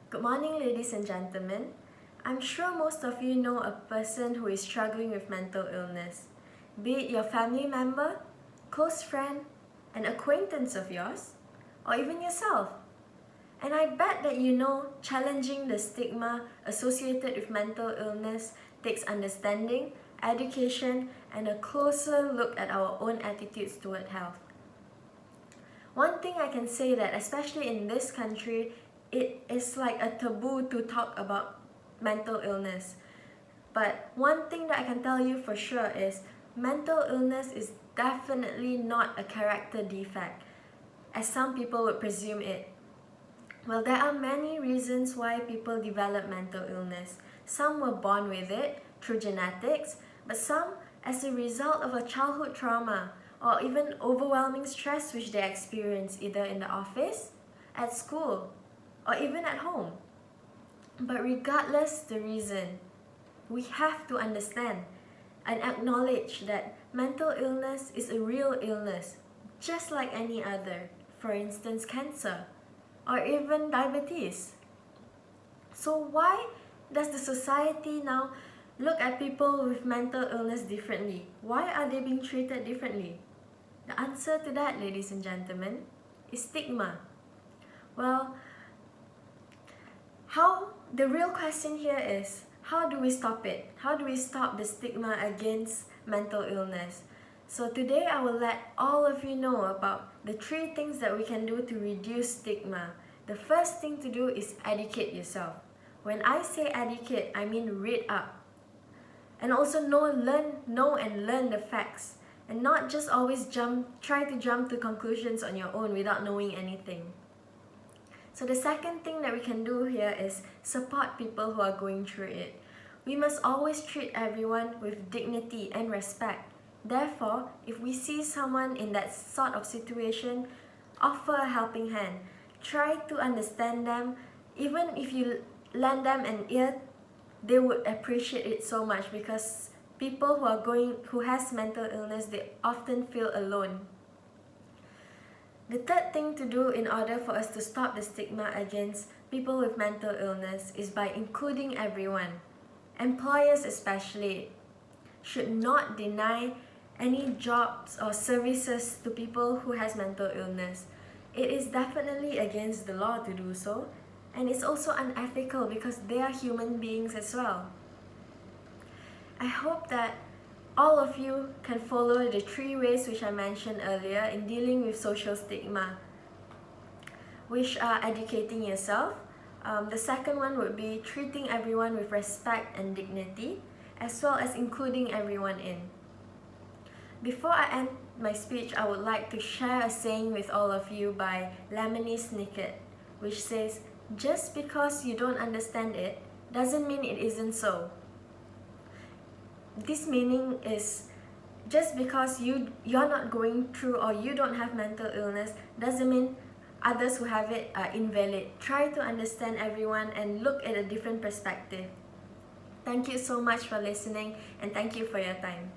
Good morning, ladies and gentlemen. I'm sure most of you know a person who is struggling with mental illness, be it your family member, close friend, an acquaintance of yours, or even yourself. And I bet that you know challenging the stigma associated with mental illness takes understanding, education, and a closer look at our own attitudes toward health. One thing I can say that, especially in this country, it is like a taboo to talk about mental illness. But one thing that I can tell you for sure is mental illness is definitely not a character defect, as some people would presume it. Well, there are many reasons why people develop mental illness. Some were born with it through genetics, but some as a result of a childhood trauma or even overwhelming stress which they experience either in the office, at school, or even at home. But regardless the reason, we have to understand and acknowledge that mental illness is a real illness, just like any other, for instance cancer, or even diabetes. So why does the society now look at people with mental illness differently? Why are they being treated differently? The answer to that, ladies and gentlemen, is stigma. Well, the real question here is, how do we stop it? How do we stop the stigma against mental illness? So today I will let all of you know about the 3 things that we can do to reduce stigma. The first thing to do is educate yourself. When I say educate, I mean read up. And also know and learn the facts. And not just always try to jump to conclusions on your own without knowing anything. So the second thing that we can do here is support people who are going through it. We must always treat everyone with dignity and respect. Therefore, if we see someone in that sort of situation, offer a helping hand. Try to understand them. Even if you lend them an ear, they would appreciate it so much, because people who has mental illness, they often feel alone. The third thing to do in order for us to stop the stigma against people with mental illness is by including everyone. Employers especially should not deny any jobs or services to people who has mental illness. It is definitely against the law to do so, and it's also unethical because they are human beings as well. I hope that all of you can follow the 3 ways which I mentioned earlier in dealing with social stigma, which are educating yourself. The second one would be treating everyone with respect and dignity, as well as including everyone in. Before I end my speech, I would like to share a saying with all of you by Lemony Snicket, which says, "Just because you don't understand it doesn't mean it isn't so." This meaning is, just because you're not going through or you don't have mental illness doesn't mean others who have it are invalid. Try to understand everyone and look at a different perspective. Thank you so much for listening, and thank you for your time.